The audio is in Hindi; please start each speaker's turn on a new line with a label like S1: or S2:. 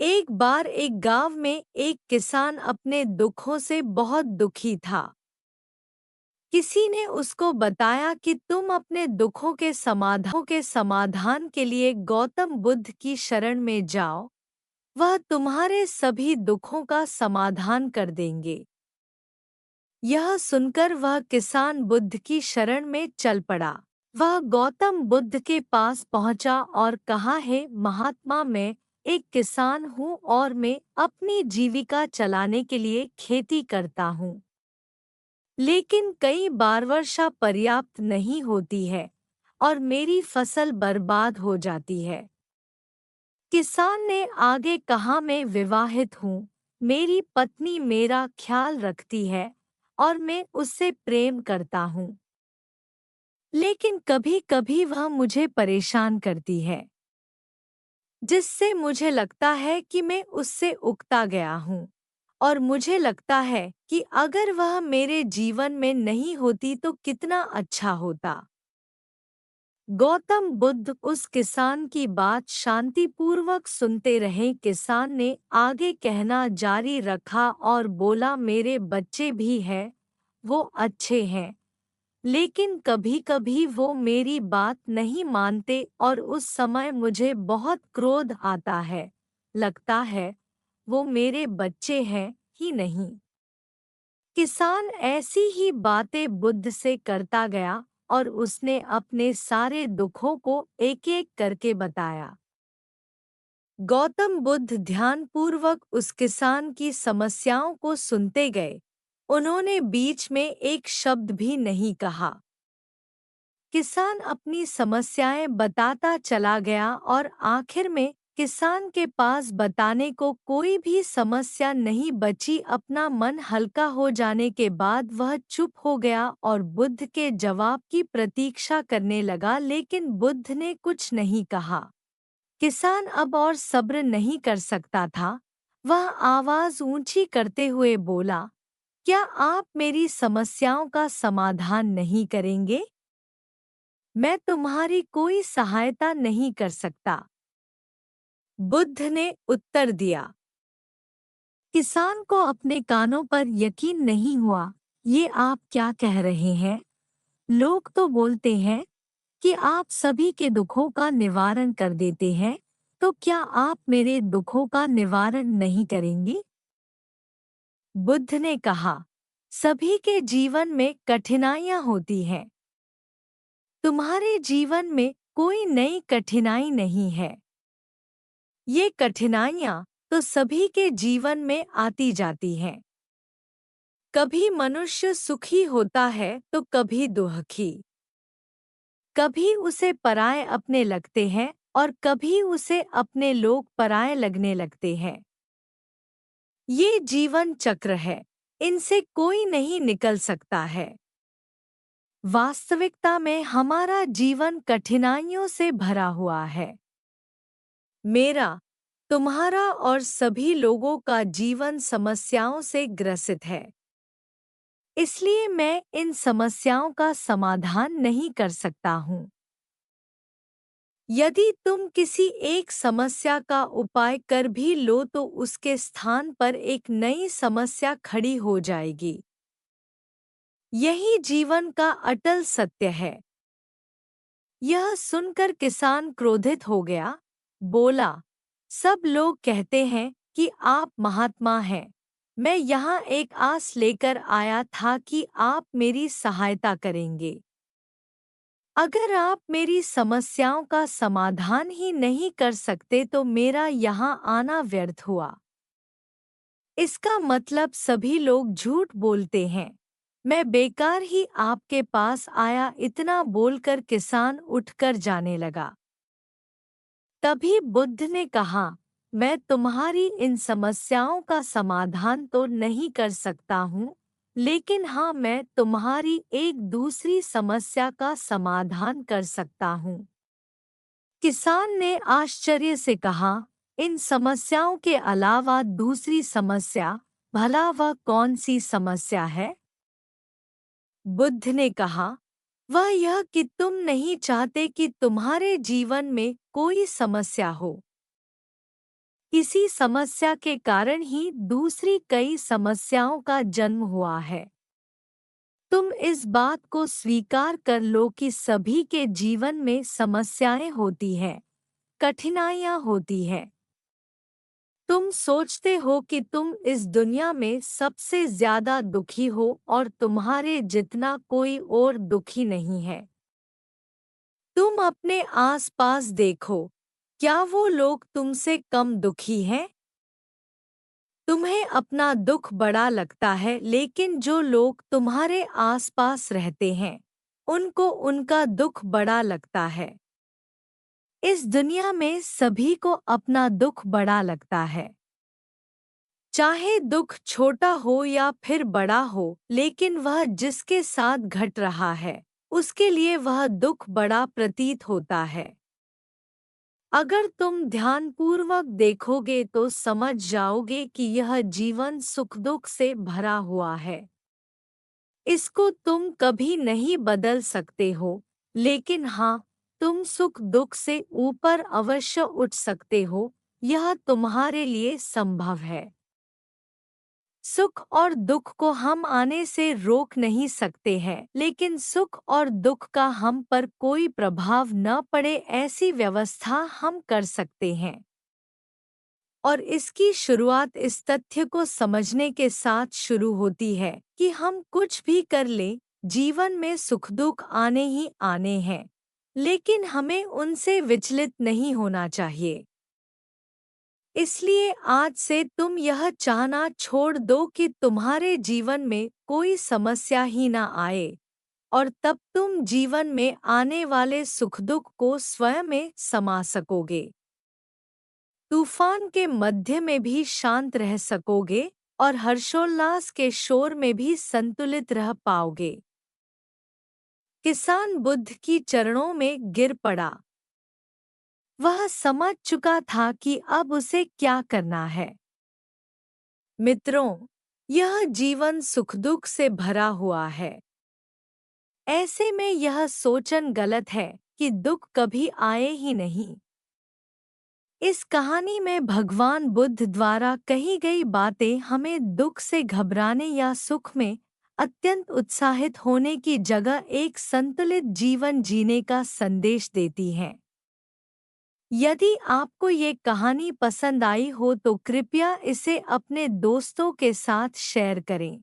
S1: एक बार एक गांव में एक किसान अपने दुखों से बहुत दुखी था। किसी ने उसको बताया कि तुम अपने दुखों के समाधान के लिए गौतम बुद्ध की शरण में जाओ, वह तुम्हारे सभी दुखों का समाधान कर देंगे। यह सुनकर वह किसान बुद्ध की शरण में चल पड़ा। वह गौतम बुद्ध के पास पहुंचा और कहा, हे महात्मा, मैं एक किसान हूँ और मैं अपनी जीविका चलाने के लिए खेती करता हूँ। लेकिन कई बार वर्षा पर्याप्त नहीं होती है और मेरी फसल बर्बाद हो जाती है। किसान ने आगे कहा, मैं विवाहित हूँ, मेरी पत्नी मेरा ख्याल रखती है और मैं उससे प्रेम करता हूँ। लेकिन कभी-कभी वह मुझे परेशान करती है, जिससे मुझे लगता है कि मैं उससे उकता गया हूँ और मुझे लगता है कि अगर वह मेरे जीवन में नहीं होती तो कितना अच्छा होता। गौतम बुद्ध उस किसान की बात शांतिपूर्वक सुनते रहे। किसान ने आगे कहना जारी रखा और बोला, मेरे बच्चे भी हैं, वो अच्छे हैं, लेकिन कभी-कभी वो मेरी बात नहीं मानते और उस समय मुझे बहुत क्रोध आता है। लगता है वो मेरे बच्चे हैं ही नहीं। किसान ऐसी ही बातें बुद्ध से करता गया और उसने अपने सारे दुखों को एक-एक करके बताया। गौतम बुद्ध ध्यानपूर्वक उस किसान की समस्याओं को सुनते गए। उन्होंने बीच में एक शब्द भी नहीं कहा। किसान अपनी समस्याएं बताता चला गया और आखिर में किसान के पास बताने को कोई भी समस्या नहीं बची। अपना मन हल्का हो जाने के बाद वह चुप हो गया और बुद्ध के जवाब की प्रतीक्षा करने लगा, लेकिन बुद्ध ने कुछ नहीं कहा। किसान अब और सब्र नहीं कर सकता था। वह आवाज ऊंची करते हुए बोला, क्या आप मेरी समस्याओं का समाधान नहीं करेंगे? मैं तुम्हारी कोई सहायता नहीं कर सकता। बुद्ध ने उत्तर दिया। किसान को अपने कानों पर यकीन नहीं हुआ। ये आप क्या कह रहे हैं? लोग तो बोलते हैं कि आप सभी के दुखों का निवारण कर देते हैं, तो क्या आप मेरे दुखों का निवारण नहीं करेंगे? बुद्ध ने कहा, सभी के जीवन में कठिनाइयां होती हैं। तुम्हारे जीवन में कोई नई कठिनाई नहीं है। ये कठिनाइयाँ तो सभी के जीवन में आती जाती हैं। कभी मनुष्य सुखी होता है तो कभी दुखी। कभी उसे पराये अपने लगते हैं और कभी उसे अपने लोग पराये लगने लगते हैं। ये जीवन चक्र है, इनसे कोई नहीं निकल सकता है। वास्तविकता में हमारा जीवन कठिनाइयों से भरा हुआ है। मेरा, तुम्हारा और सभी लोगों का जीवन समस्याओं से ग्रसित है। इसलिए मैं इन समस्याओं का समाधान नहीं कर सकता हूँ। यदि तुम किसी एक समस्या का उपाय कर भी लो तो उसके स्थान पर एक नई समस्या खड़ी हो जाएगी। यही जीवन का अटल सत्य है। यह सुनकर किसान क्रोधित हो गया, बोला, सब लोग कहते हैं कि आप महात्मा हैं। मैं यहाँ एक आस लेकर आया था कि आप मेरी सहायता करेंगे। अगर आप मेरी समस्याओं का समाधान ही नहीं कर सकते तो मेरा यहाँ आना व्यर्थ हुआ। इसका मतलब सभी लोग झूठ बोलते हैं। मैं बेकार ही आपके पास आया। इतना बोलकर किसान उठकर जाने लगा। तभी बुद्ध ने कहा, मैं तुम्हारी इन समस्याओं का समाधान तो नहीं कर सकता हूँ, लेकिन हाँ, मैं तुम्हारी एक दूसरी समस्या का समाधान कर सकता हूँ। किसान ने आश्चर्य से कहा, इन समस्याओं के अलावा दूसरी समस्या, भला वह कौन सी समस्या है? बुद्ध ने कहा, वह यह कि तुम नहीं चाहते कि तुम्हारे जीवन में कोई समस्या हो। इसी समस्या के कारण ही दूसरी कई समस्याओं का जन्म हुआ है। तुम इस बात को स्वीकार कर लो कि सभी के जीवन में समस्याएं होती हैं, कठिनाइयां होती हैं। तुम सोचते हो कि तुम इस दुनिया में सबसे ज्यादा दुखी हो और तुम्हारे जितना कोई और दुखी नहीं है। तुम अपने आसपास देखो, क्या वो लोग तुमसे कम दुखी हैं? तुम्हें अपना दुख बड़ा लगता है, लेकिन जो लोग तुम्हारे आसपास रहते हैं, उनको उनका दुख बड़ा लगता है। इस दुनिया में सभी को अपना दुख बड़ा लगता है। चाहे दुख छोटा हो या फिर बड़ा हो, लेकिन वह जिसके साथ घट रहा है, उसके लिए वह दुख बड़ा प्रतीत होता है। अगर तुम ध्यानपूर्वक देखोगे तो समझ जाओगे कि यह जीवन सुख दुख से भरा हुआ है। इसको तुम कभी नहीं बदल सकते हो, लेकिन हाँ, तुम सुख दुख से ऊपर अवश्य उठ सकते हो। यह तुम्हारे लिए संभव है। सुख और दुख को हम आने से रोक नहीं सकते हैं, लेकिन सुख और दुख का हम पर कोई प्रभाव न पड़े ऐसी व्यवस्था हम कर सकते हैं। और इसकी शुरुआत इस तथ्य को समझने के साथ शुरू होती है कि हम कुछ भी कर लें, जीवन में सुख दुख आने ही आने हैं, लेकिन हमें उनसे विचलित नहीं होना चाहिए। इसलिए आज से तुम यह चाहना छोड़ दो कि तुम्हारे जीवन में कोई समस्या ही ना आए, और तब तुम जीवन में आने वाले सुख दुख को स्वयं में समा सकोगे। तूफान के मध्य में भी शांत रह सकोगे और हर्षोल्लास के शोर में भी संतुलित रह पाओगे। किसान बुद्ध की चरणों में गिर पड़ा। वह समझ चुका था कि अब उसे क्या करना है। मित्रों, यह जीवन सुख दुख से भरा हुआ है। ऐसे में यह सोचन गलत है कि दुख कभी आए ही नहीं। इस कहानी में भगवान बुद्ध द्वारा कही गई बातें हमें दुख से घबराने या सुख में अत्यंत उत्साहित होने की जगह एक संतुलित जीवन जीने का संदेश देती हैं। यदि आपको ये कहानी पसंद आई हो तो कृपया इसे अपने दोस्तों के साथ शेयर करें।